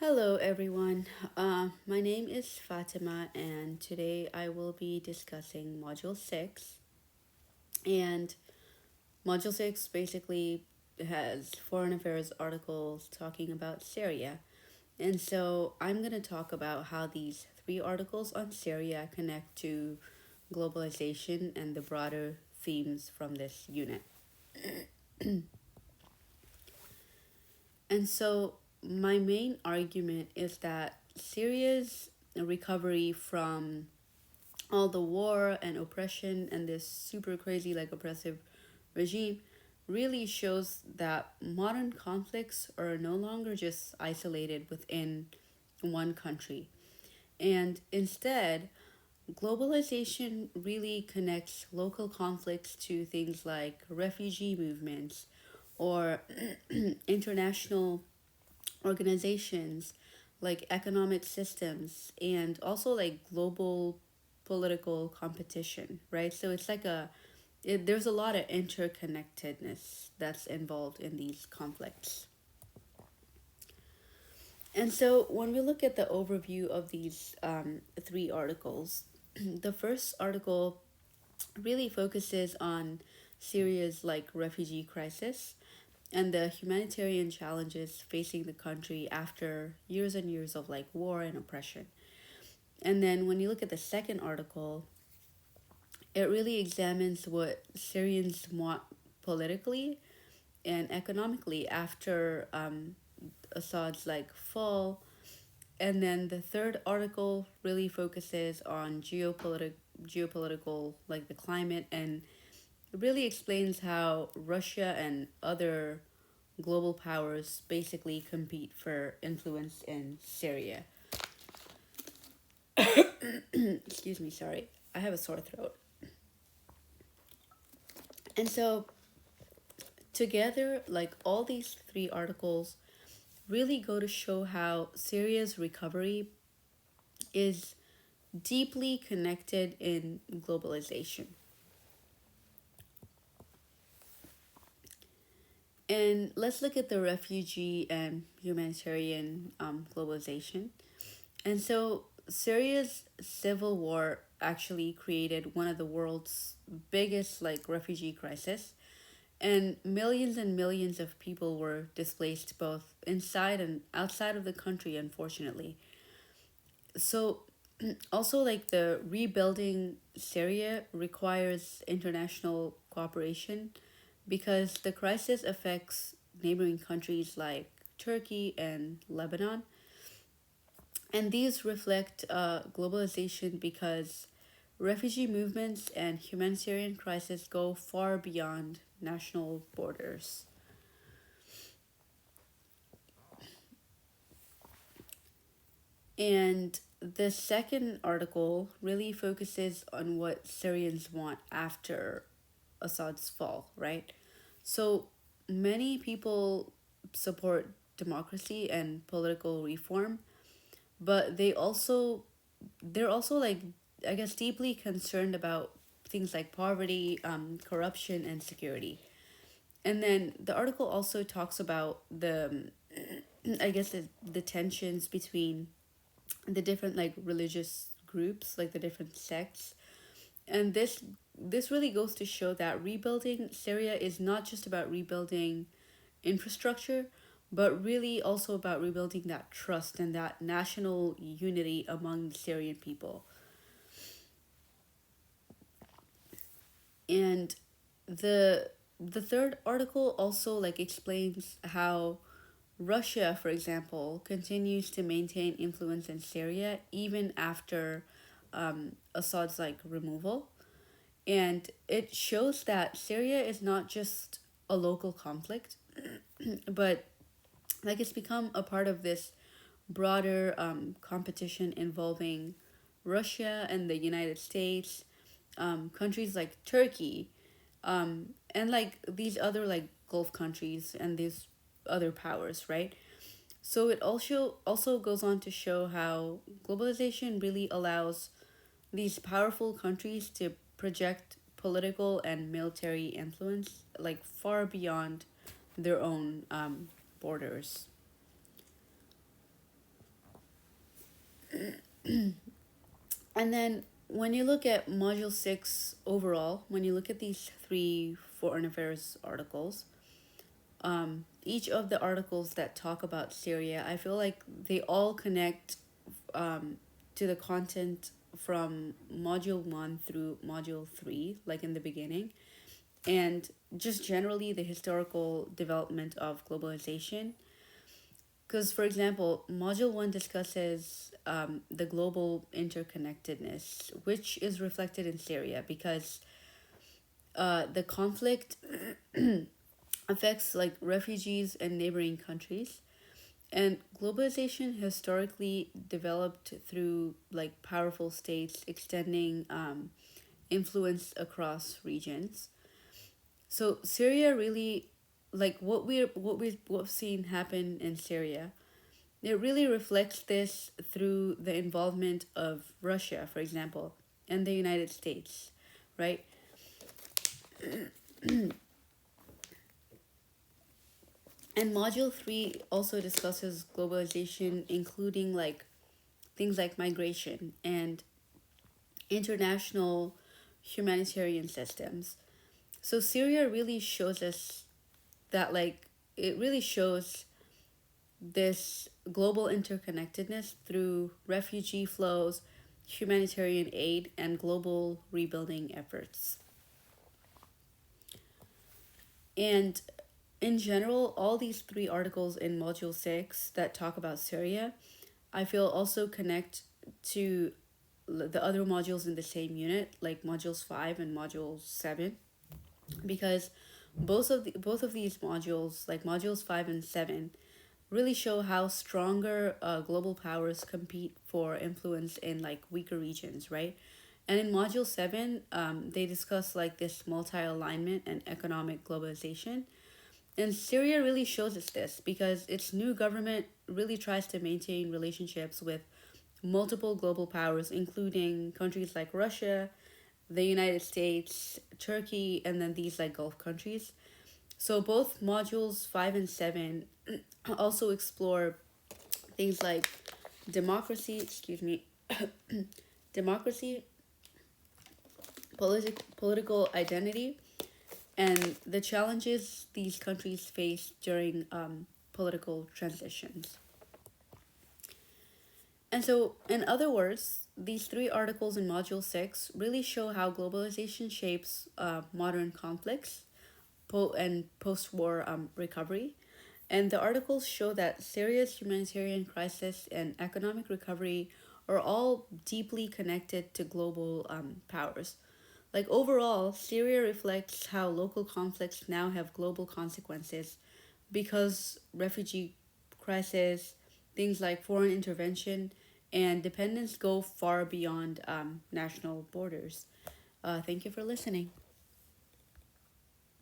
Hello, everyone. My name is Fatima, and today I will be discussing Module 6. And Module 6 basically has foreign affairs articles talking about Syria. And so I'm going to talk about how these three articles on Syria connect to globalization and the broader themes from this unit. And so, my main argument is that Syria's recovery from all the war and oppression and this super crazy, like, oppressive regime really shows that modern conflicts are no longer just isolated within one country. And instead, globalization really connects local conflicts to things like refugee movements or international organizations, like economic systems, and also like global political competition, right? So it's like there's a lot of interconnectedness that's involved in these conflicts. And so when we look at the overview of these three articles, the first article really focuses on Syria's like refugee crisis and the humanitarian challenges facing the country after years and years of like war and oppression. And then when you look at the second article, it really examines what Syrians want politically and economically after Assad's like fall. And then the third article really focuses on geopolitical, like the climate, and really explains how Russia and other global powers basically compete for influence in Syria. Excuse me, sorry. I have a sore throat. And so, together, like all these three articles really go to show how Syria's recovery is deeply connected in globalization. And let's look at the refugee and humanitarian globalization. And so, Syria's civil war actually created one of the world's biggest like refugee crisis, and millions of people were displaced both inside and outside of the country, unfortunately. So also like the rebuilding Syria requires international cooperation because the crisis affects neighboring countries like Turkey and Lebanon. And these reflect globalization because refugee movements and humanitarian crises go far beyond national borders. And the second article really focuses on what Syrians want after Assad's fall, right? So many people support democracy and political reform, but they're also like, I guess, deeply concerned about things like poverty, corruption, and security. And then the article also talks about I guess, the tensions between the different like religious groups, like the different sects. And this really goes to show that rebuilding Syria is not just about rebuilding infrastructure, but really also about rebuilding that trust and that national unity among the Syrian people. And the third article also like explains how Russia, for example, continues to maintain influence in Syria even after Assad's like removal. And it shows that Syria is not just a local conflict, but like it's become a part of this broader competition involving Russia and the United States, countries like Turkey, and like these other like Gulf countries and these other powers, right? So it also goes on to show how globalization really allows these powerful countries to project political and military influence like far beyond their own borders. And then when you look at Module 6 overall, when you look at these three foreign affairs articles, each of the articles that talk about Syria, I feel like they all connect um, to the content from Module 1 through Module 3, like in the beginning, and just generally the historical development of globalization. Because, for example, Module 1 discusses the global interconnectedness, which is reflected in Syria because the conflict affects like refugees and neighboring countries. And globalization historically developed through like powerful states extending influence across regions. So Syria really, like what we've seen happen in Syria, it really reflects this through the involvement of Russia, for example, and the United States, right? And Module 3 also discusses globalization, including like things like migration and international humanitarian systems. So Syria really shows us that like it really shows this global interconnectedness through refugee flows, humanitarian aid, and global rebuilding efforts. And in general, all these three articles in Module 6 that talk about Syria, I feel also connect to the other modules in the same unit, like Modules 5 and Module 7, because both of these modules, like Modules 5 and 7, really show how stronger global powers compete for influence in like weaker regions, right? And in Module 7, they discuss like this multi alignment and economic globalization. And Syria really shows us this because its new government really tries to maintain relationships with multiple global powers, including countries like Russia, the United States, Turkey, and then these like Gulf countries. So both modules 5 and 7 also explore things like excuse me, democracy, political identity, and the challenges these countries face during political transitions. And so, in other words, these three articles in Module 6 really show how globalization shapes modern conflicts and post war recovery. And the articles show that Syria's humanitarian crisis and economic recovery are all deeply connected to global powers. Like overall, Syria reflects how local conflicts now have global consequences because refugee crisis, things like foreign intervention, and dependence go far beyond national borders. Thank you for listening.